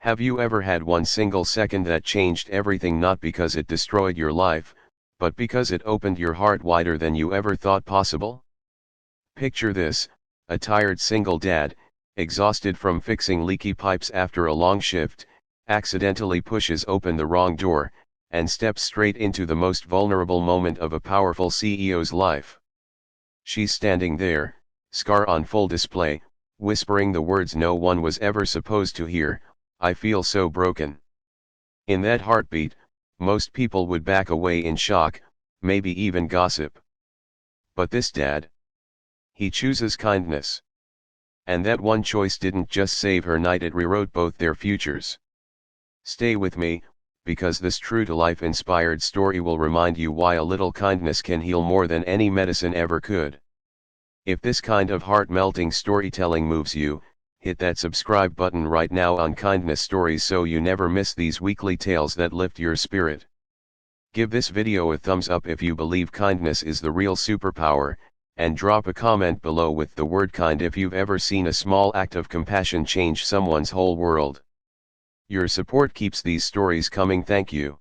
Have you ever had one single second that changed everything, not because it destroyed your life, but because it opened your heart wider than you ever thought possible? Picture this: a tired single dad, exhausted from fixing leaky pipes after a long shift, accidentally pushes open the wrong door, and steps straight into the most vulnerable moment of a powerful CEO's life. She's standing there, scar on full display, whispering the words no one was ever supposed to hear, "I feel so broken." In that heartbeat, most people would back away in shock, maybe even gossip. But this dad, he chooses kindness. And that one choice didn't just save her night, it rewrote both their futures. Stay with me, because this true-to-life inspired story will remind you why a little kindness can heal more than any medicine ever could. If this kind of heart-melting storytelling moves you, hit that subscribe button right now on Kindness Stories so you never miss these weekly tales that lift your spirit. Give this video a thumbs up if you believe kindness is the real superpower, and drop a comment below with the word kind if you've ever seen a small act of compassion change someone's whole world. Your support keeps these stories coming. Thank you.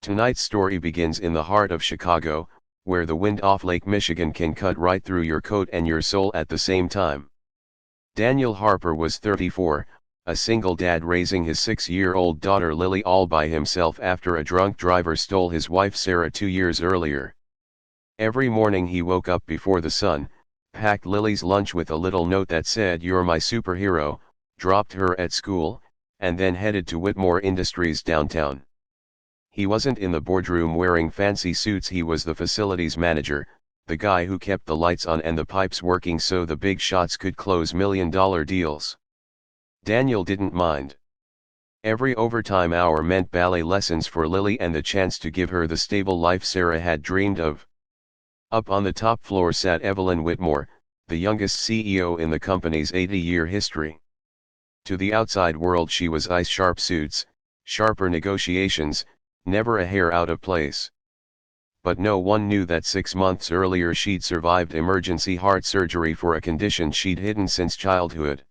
Tonight's story begins in the heart of Chicago, where the wind off Lake Michigan can cut right through your coat and your soul at the same time. Daniel Harper was 34, a single dad raising his 6-year-old daughter Lily all by himself after a drunk driver stole his wife Sarah 2 years earlier. Every morning he woke up before the sun, packed Lily's lunch with a little note that said "You're my superhero," dropped her at school, and then headed to Whitmore Industries downtown. He wasn't in the boardroom wearing fancy suits, he was the facilities manager, the guy who kept the lights on and the pipes working so the big shots could close million-dollar deals. Daniel didn't mind. Every overtime hour meant ballet lessons for Lily and the chance to give her the stable life Sarah had dreamed of. Up on the top floor sat Evelyn Whitmore, the youngest CEO in the company's 80-year history. To the outside world she was ice-sharp suits, sharper negotiations, never a hair out of place. But no one knew that 6 months earlier she'd survived emergency heart surgery for a condition she'd hidden since childhood.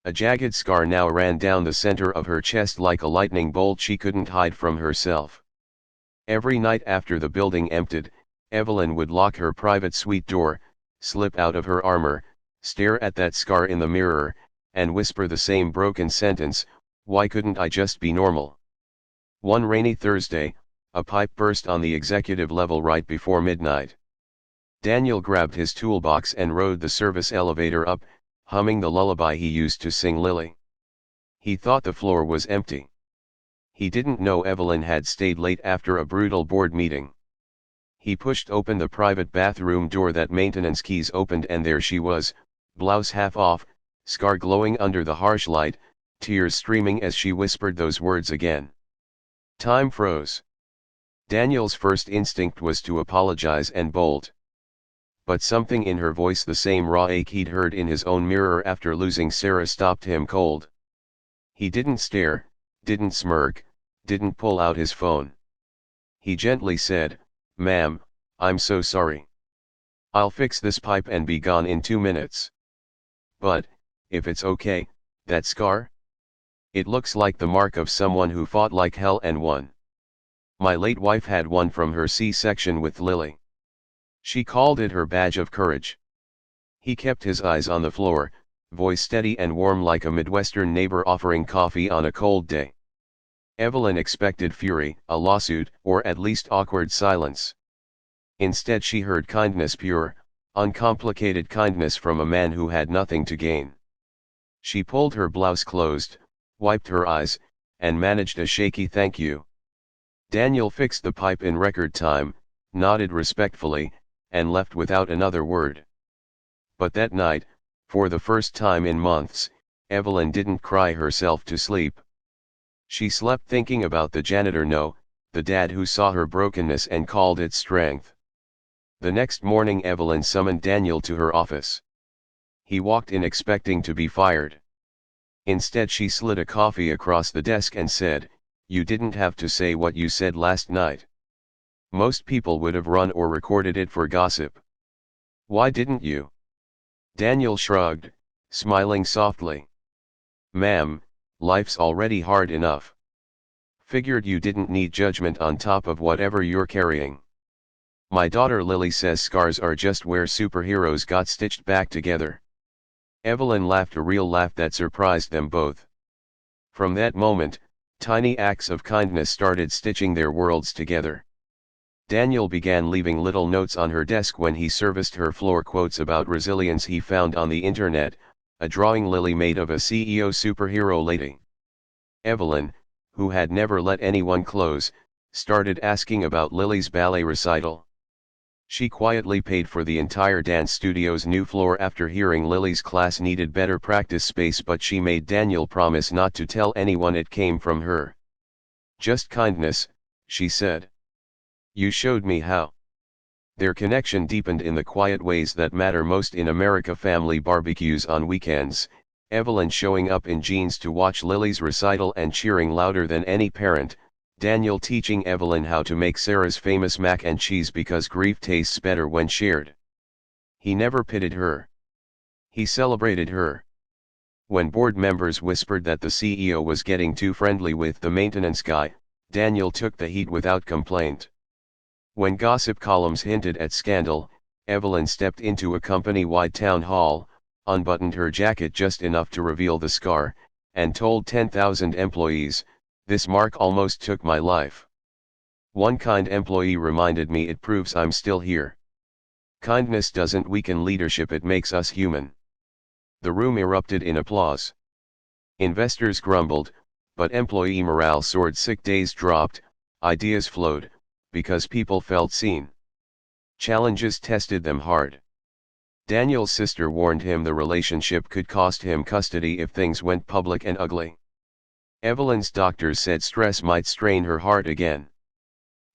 A jagged scar now ran down the center of her chest like a lightning bolt she couldn't hide from herself. Every night after the building emptied, Evelyn would lock her private suite door, slip out of her armor, stare at that scar in the mirror, and whisper the same broken sentence, "Why couldn't I just be normal?" One rainy Thursday, a pipe burst on the executive level right before midnight. Daniel grabbed his toolbox and rode the service elevator up, humming the lullaby he used to sing Lily. He thought the floor was empty. He didn't know Evelyn had stayed late after a brutal board meeting. He pushed open the private bathroom door that maintenance keys opened, and there she was, blouse half off, scar glowing under the harsh light, tears streaming as she whispered those words again. Time froze. Daniel's first instinct was to apologize and bolt. But something in her voice, the same raw ache he'd heard in his own mirror after losing Sarah, stopped him cold. He didn't stare, didn't smirk, didn't pull out his phone. He gently said, "Ma'am, I'm so sorry. I'll fix this pipe and be gone in 2 minutes. But, if it's okay, that scar? It looks like the mark of someone who fought like hell and won. My late wife had one from her C-section with Lily. She called it her badge of courage." He kept his eyes on the floor, voice steady and warm like a Midwestern neighbor offering coffee on a cold day. Evelyn expected fury, a lawsuit, or at least awkward silence. Instead she heard kindness, pure, uncomplicated kindness from a man who had nothing to gain. She pulled her blouse closed, wiped her eyes, and managed a shaky "thank you." Daniel fixed the pipe in record time, nodded respectfully, and left without another word. But that night, for the first time in months, Evelyn didn't cry herself to sleep. She slept thinking about the janitor, no, the dad who saw her brokenness and called it strength. The next morning Evelyn summoned Daniel to her office. He walked in expecting to be fired. Instead she slid a coffee across the desk and said, "You didn't have to say what you said last night. Most people would have run or recorded it for gossip. Why didn't you?" Daniel shrugged, smiling softly. "Ma'am, life's already hard enough. Figured you didn't need judgment on top of whatever you're carrying. My daughter Lily says scars are just where superheroes got stitched back together. Evelyn laughed a real laugh that surprised them both. From that moment, tiny acts of kindness started stitching their worlds together. Daniel began leaving little notes on her desk when he serviced her floor, quotes about resilience he found on the internet, a drawing Lily made of a CEO superhero lady. Evelyn, who had never let anyone close, started asking about Lily's ballet recital. She quietly paid for the entire dance studio's new floor after hearing Lily's class needed better practice space, but she made Daniel promise not to tell anyone it came from her. Just kindness, she said. You showed me how. Their connection deepened in the quiet ways that matter most in America: family barbecues on weekends, Evelyn showing up in jeans to watch Lily's recital and cheering louder than any parent, Daniel teaching Evelyn how to make Sarah's famous mac and cheese because grief tastes better when shared. He never pitied her. He celebrated her. When board members whispered that the CEO was getting too friendly with the maintenance guy, Daniel took the heat without complaint. When gossip columns hinted at scandal, Evelyn stepped into a company-wide town hall, unbuttoned her jacket just enough to reveal the scar, and told 10,000 employees, "This mark almost took my life." One kind employee reminded me, "It proves I'm still here." Kindness doesn't weaken leadership, it makes us human. The room erupted in applause. Investors grumbled, but employee morale soared. Sick days dropped, ideas flowed, because people felt seen. Challenges tested them hard. Daniel's sister warned him the relationship could cost him custody if things went public and ugly. Evelyn's doctors said stress might strain her heart again.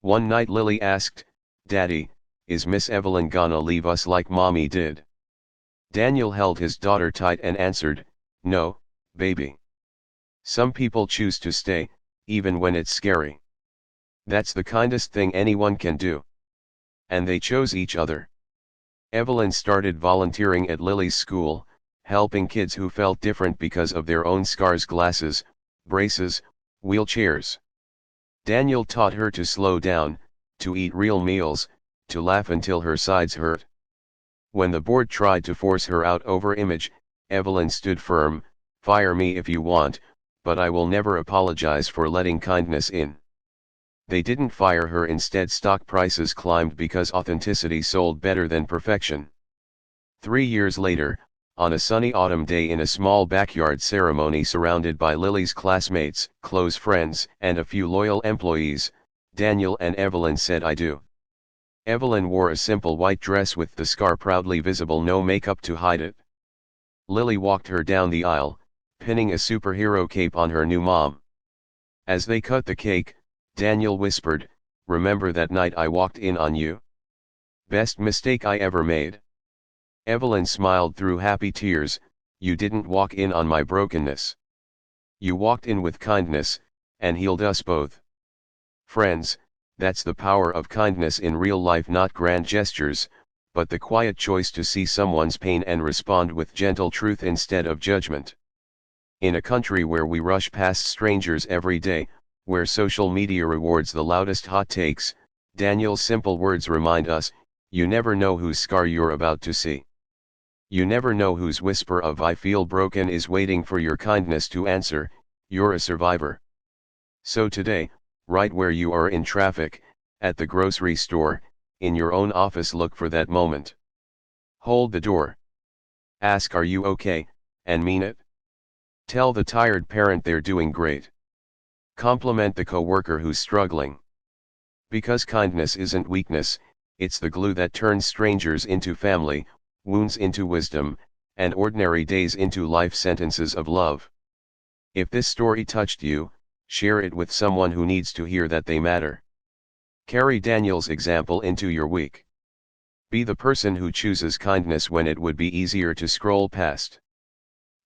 One night Lily asked, "Daddy, is Miss Evelyn gonna leave us like Mommy did?" Daniel held his daughter tight and answered, "No, baby. Some people choose to stay, even when it's scary. That's the kindest thing anyone can do." And they chose each other. Evelyn started volunteering at Lily's school, helping kids who felt different because of their own scars: glasses, braces, wheelchairs. Daniel taught her to slow down, to eat real meals, to laugh until her sides hurt. When the board tried to force her out over image, Evelyn stood firm, "Fire me if you want, but I will never apologize for letting kindness in." They didn't fire her. Instead, stock prices climbed because authenticity sold better than perfection. 3 years later, on a sunny autumn day in a small backyard ceremony surrounded by Lily's classmates, close friends, and a few loyal employees, Daniel and Evelyn said, "I do." Evelyn wore a simple white dress with the scar proudly visible, no makeup to hide it. Lily walked her down the aisle, pinning a superhero cape on her new mom. As they cut the cake, Daniel whispered, "Remember that night I walked in on you? Best mistake I ever made." Evelyn smiled through happy tears, "You didn't walk in on my brokenness. You walked in with kindness, and healed us both." Friends, that's the power of kindness in real life: not grand gestures, but the quiet choice to see someone's pain and respond with gentle truth instead of judgment. In a country where we rush past strangers every day, where social media rewards the loudest hot takes, Daniel's simple words remind us, you never know whose scar you're about to see. You never know whose whisper of "I feel broken" is waiting for your kindness to answer, "You're a survivor." So today, right where you are, in traffic, at the grocery store, in your own office, look for that moment. Hold the door. Ask, "Are you okay?" and mean it. Tell the tired parent they're doing great. Compliment the coworker who's struggling. Because kindness isn't weakness, it's the glue that turns strangers into family, wounds into wisdom, and ordinary days into life sentences of love. If this story touched you, share it with someone who needs to hear that they matter. Carry Daniel's example into your week. Be the person who chooses kindness when it would be easier to scroll past.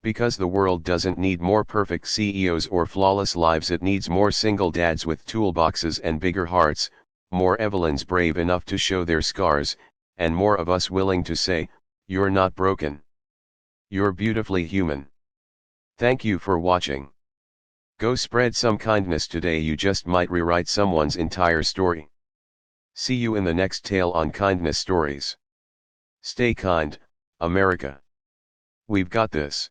Because the world doesn't need more perfect CEOs or flawless lives, it needs more single dads with toolboxes and bigger hearts, more Evelyns brave enough to show their scars, and more of us willing to say, "You're not broken. You're beautifully human." Thank you for watching. Go spread some kindness today, you just might rewrite someone's entire story. See you in the next tale on Kindness Stories. Stay kind, America. We've got this.